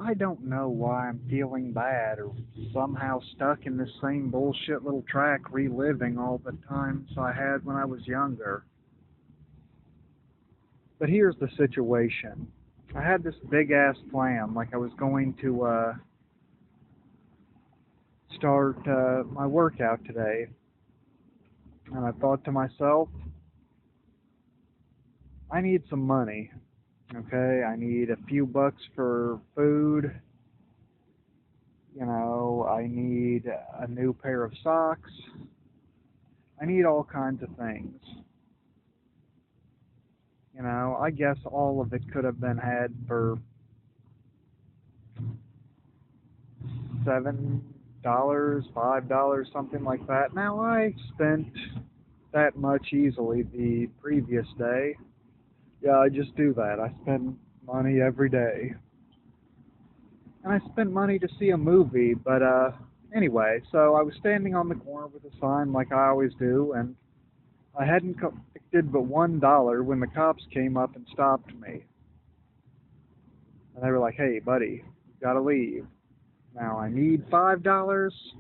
I don't know why I'm feeling bad or somehow stuck in this same bullshit little track reliving all the times I had when I was younger. But here's the situation. I had this big ass plan, like I was going to start my workout today. And I thought to myself, I need some money. Okay, I need a few bucks for food. I need a new pair of socks. I need all kinds of things. I guess all of it could have been had for $7, $5, something like that. Now I spent that much easily the previous day. Yeah, I just do that. I spend money every day. And I spent money to see a movie, but anyway, so I was standing on the corner with a sign like I always do, and I hadn't collected but $1 when the cops came up and stopped me. And they were like, "Hey, buddy, you gotta leave." Now I need $5,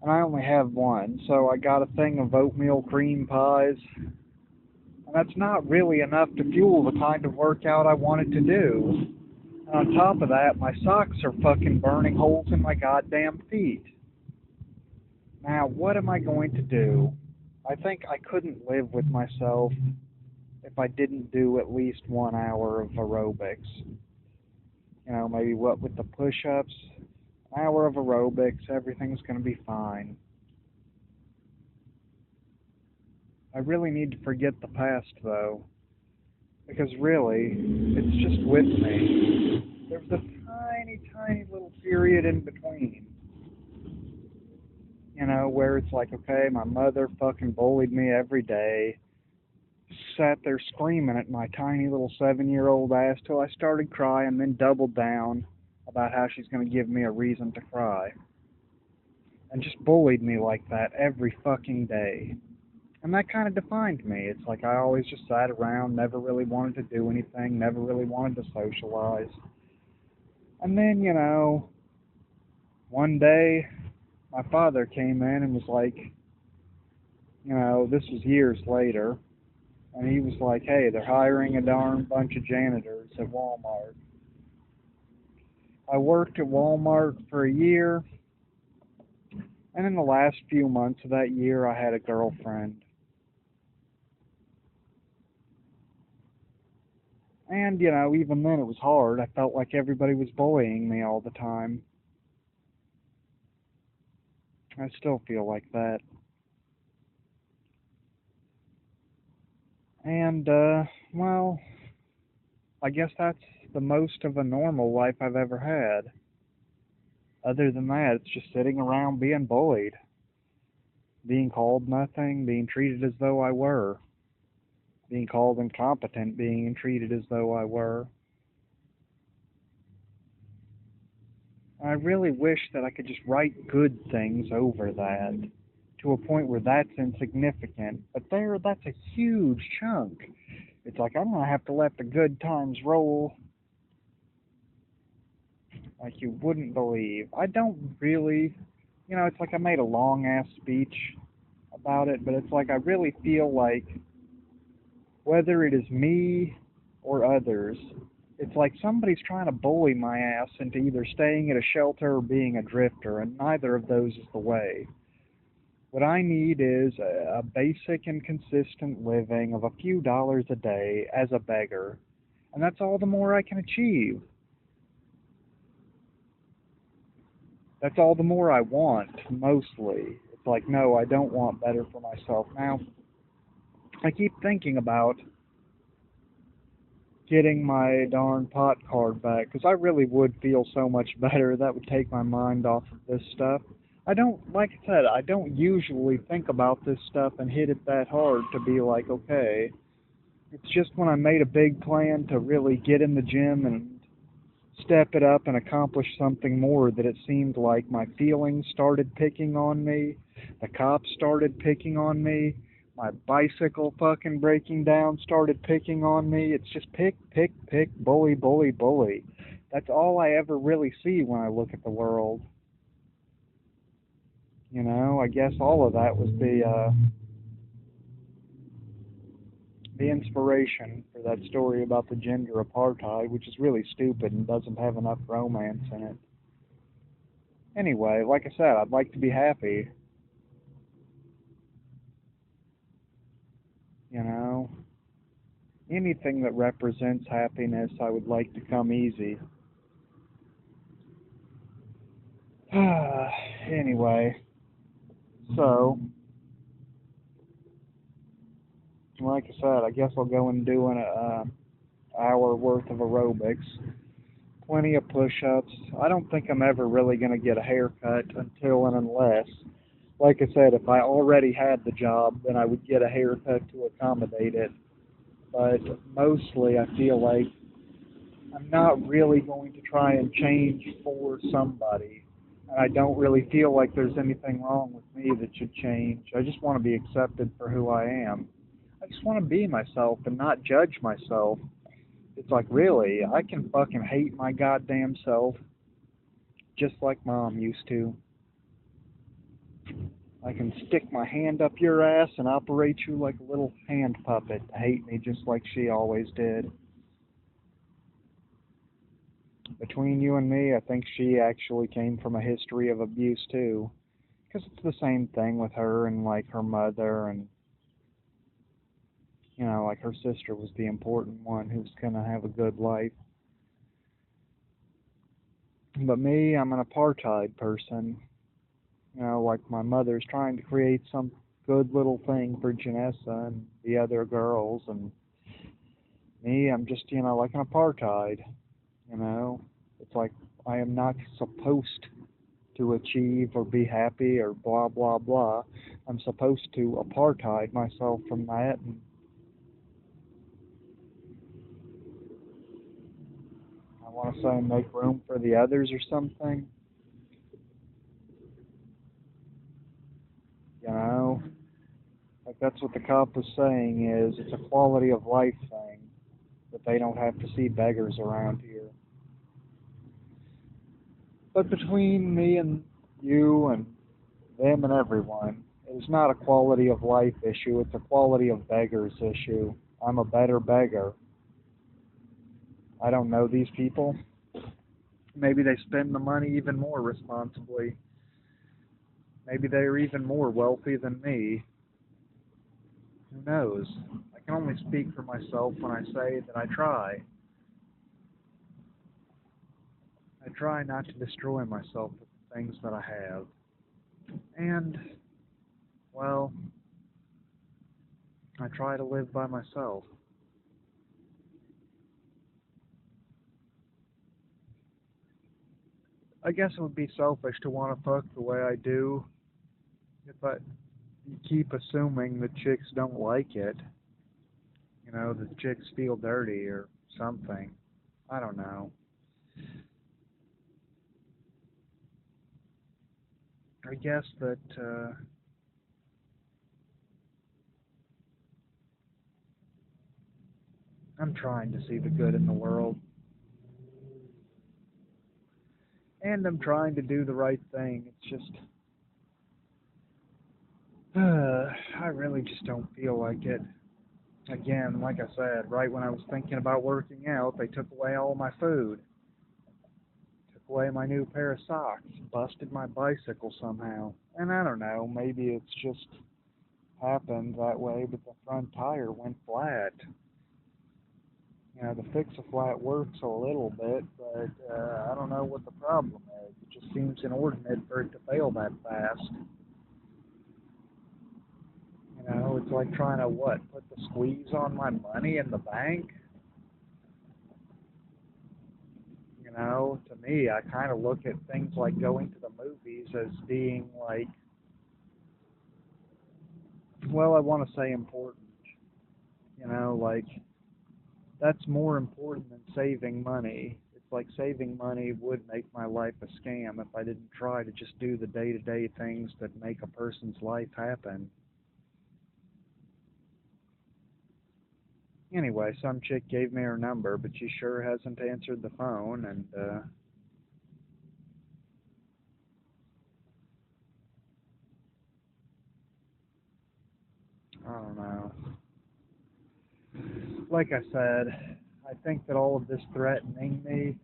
and I only have one, so I got a thing of oatmeal cream pies, and that's not really enough to fuel the kind of workout I wanted to do. And on top of that, my socks are fucking burning holes in my goddamn feet. Now, what am I going to do? I think I couldn't live with myself if I didn't do at least 1 hour of aerobics. Maybe what with the push-ups, an hour of aerobics, everything's going to be fine. I really need to forget the past, though, because really, it's just with me. There's a tiny, tiny little period in between. Where it's like, okay, my mother fucking bullied me every day, sat there screaming at my tiny little 7-year-old ass till I started crying, then doubled down about how she's going to give me a reason to cry. And just bullied me like that every fucking day. And that kind of defined me. It's like I always just sat around, never really wanted to do anything, never really wanted to socialize. And then, one day, my father came in and was like, this was years later, and he was like, "Hey, they're hiring a darn bunch of janitors at Walmart." I worked at Walmart for a year, and in the last few months of that year, I had a girlfriend. And, even then it was hard. I felt like everybody was bullying me all the time. I still feel like that. And, well, I guess that's the most of a normal life I've ever had. Other than that, it's just sitting around being bullied, being called nothing, being treated as though I were, being called incompetent, being treated as though I were. I really wish that I could just write good things over that to a point where that's insignificant. But that's a huge chunk. It's like I'm going to have to let the good times roll like you wouldn't believe. I don't really, it's like I made a long ass speech about it, but it's like I really feel like whether it is me or others, it's like somebody's trying to bully my ass into either staying at a shelter or being a drifter, and neither of those is the way. What I need is a basic and consistent living of a few dollars a day as a beggar, and that's all the more I can achieve. That's all the more I want, mostly. It's like, no, I don't want better for myself. Now, I keep thinking about getting my darn pot card back, because I really would feel so much better. That would take my mind off of this stuff. Like I said, I don't usually think about this stuff and hit it that hard to be like, okay. It's just when I made a big plan to really get in the gym and step it up and accomplish something more that it seemed like my feelings started picking on me, the cops started picking on me, my bicycle fucking breaking down started picking on me. It's just pick, bully, bully, bully. That's all I ever really see when I look at the world. You know, I guess all of that was the inspiration for that story about the gender apartheid, which is really stupid and doesn't have enough romance in it. Anyway, like I said, I'd like to be happy. You know, anything that represents happiness, I would like to come easy. Anyway, so like I said, I guess I'll go and do an hour worth of aerobics, plenty of push-ups. I don't think I'm ever really going to get a haircut until and unless, like I said, if I already had the job, then I would get a haircut to accommodate it. But mostly, I feel like I'm not really going to try and change for somebody. And I don't really feel like there's anything wrong with me that should change. I just want to be accepted for who I am. I just want to be myself and not judge myself. It's like, really, I can fucking hate my goddamn self just like Mom used to. I can stick my hand up your ass and operate you like a little hand puppet to hate me just like she always did. Between you and me, I think she actually came from a history of abuse too. Because it's the same thing with her and like her mother and, you know, like her sister was the important one who's gonna have a good life. But me, I'm an apartheid person. You know, like my mother's trying to create some good little thing for Janessa and the other girls, and me, I'm just, you know, like an apartheid. You know, it's like I am not supposed to achieve or be happy or blah blah blah. I'm supposed to apartheid myself from that, and I want to say make room for the others or something. You know, like that's what the cop was saying is it's a quality of life thing that they don't have to see beggars around here. But between me and you and them and everyone, it is not a quality of life issue, it's a quality of beggars issue. I'm a better beggar. I don't know these people. Maybe they spend the money even more responsibly. Maybe they're even more wealthy than me. Who knows? I can only speak for myself when I say that I try. I try not to destroy myself with the things that I have. And, well, I try to live by myself. I guess it would be selfish to want to fuck the way I do if I keep assuming that chicks don't like it. You know, the chicks feel dirty or something. I don't know. I guess that I'm trying to see the good in the world. And I'm trying to do the right thing. It's just, I really just don't feel like it. Again, like I said, right when I was thinking about working out, they took away all my food, took away my new pair of socks, busted my bicycle somehow. And I don't know, maybe it's just happened that way, but the front tire went flat. You know, the fix-a-flat works a little bit, but I don't know what the problem is. It just seems inordinate for it to fail that fast. You know, it's like trying to what? Put the squeeze on my money in the bank? You know, to me, I kind of look at things like going to the movies as being like, well, I want to say important. You know, like, that's more important than saving money. It's like saving money would make my life a scam if I didn't try to just do the day to day things that make a person's life happen. Anyway, some chick gave me her number, but she sure hasn't answered the phone, and I don't know. Like I said, I think that all of this threatening me,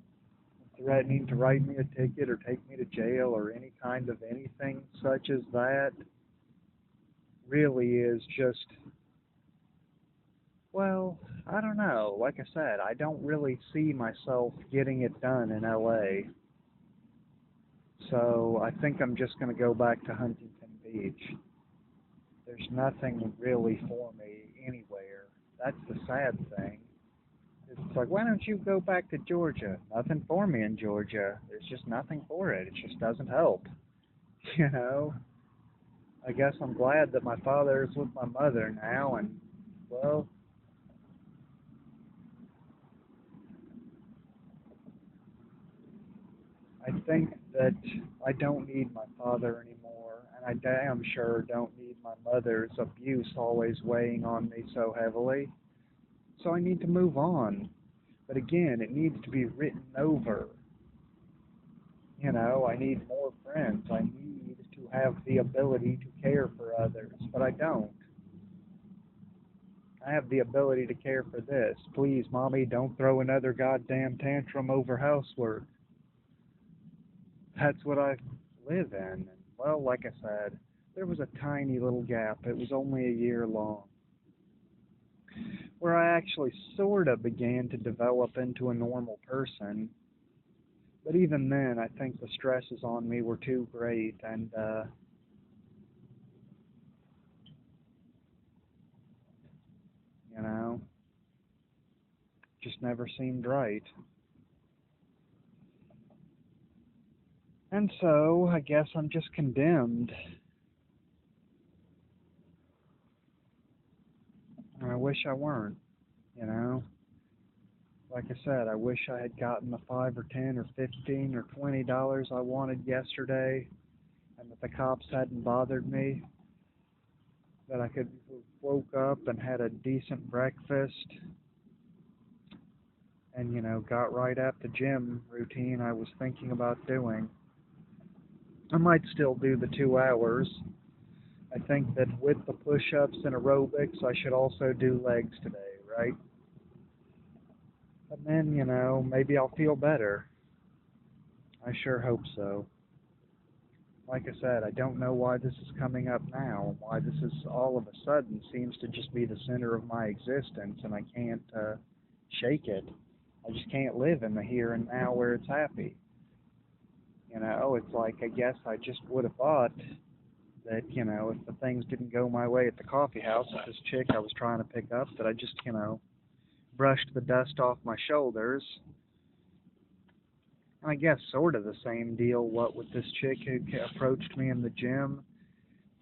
threatening to write me a ticket or take me to jail or any kind of anything such as that, really is just, well, I don't know. Like I said, I don't really see myself getting it done in LA. So I think I'm just going to go back to Huntington Beach. There's nothing really for me anywhere. That's the sad thing. It's like, why don't you go back to Georgia? Nothing for me in Georgia. There's just nothing for it. It just doesn't help. You know? I guess I'm glad that my father is with my mother now, and, well, I think that I don't need my father anymore, and I damn sure don't need my mother's abuse always weighing on me so heavily. So I need to move on. But again, it needs to be written over. You know, I need more friends. I need to have the ability to care for others, but I don't. I have the ability to care for this. Please, Mommy, don't throw another goddamn tantrum over housework. That's what I live in. And, well, like I said, there was a tiny little gap. It was only a year long, where I actually sort of began to develop into a normal person. But even then, I think the stresses on me were too great, and you know, just never seemed right. And so, I guess I'm just condemned. And I wish I weren't, you know. Like I said, I wish I had gotten the 5 or 10 or 15 or $20 I wanted yesterday, and that the cops hadn't bothered me. That I could have woke up and had a decent breakfast, and got right at the gym routine I was thinking about doing. I might still do the 2 hours. I think that with the push-ups and aerobics, I should also do legs today, right? And then, maybe I'll feel better. I sure hope so. Like I said, I don't know why this is coming up now, why this is all of a sudden seems to just be the center of my existence, and I can't shake it. I just can't live in the here and now where it's happy. It's like, I guess I just would have thought that, if the things didn't go my way at the coffee house with this chick I was trying to pick up, that I just, brushed the dust off my shoulders. And I guess sort of the same deal, what with this chick who approached me in the gym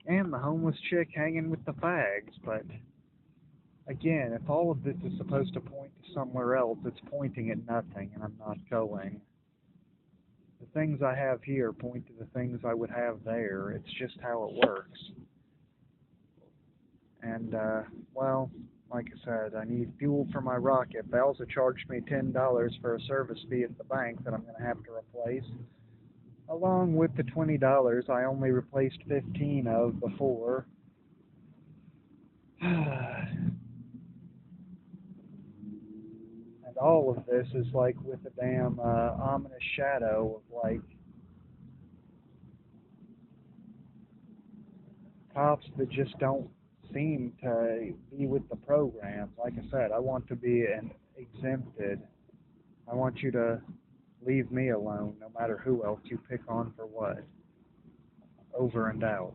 and the homeless chick hanging with the fags. But again, if all of this is supposed to point to somewhere else, it's pointing at nothing, and I'm not going. The things I have here point to the things I would have there. It's just how it works. And, well, like I said, I need fuel for my rocket. They also charged me $10 for a service fee at the bank that I'm going to have to replace. Along with the $20 I only replaced 15 of before. And all of this is like with a damn ominous shadow of like cops that just don't seem to be with the program. Like I said, I want to be an exempted. I want you to leave me alone, no matter who else you pick on for what. Over and out.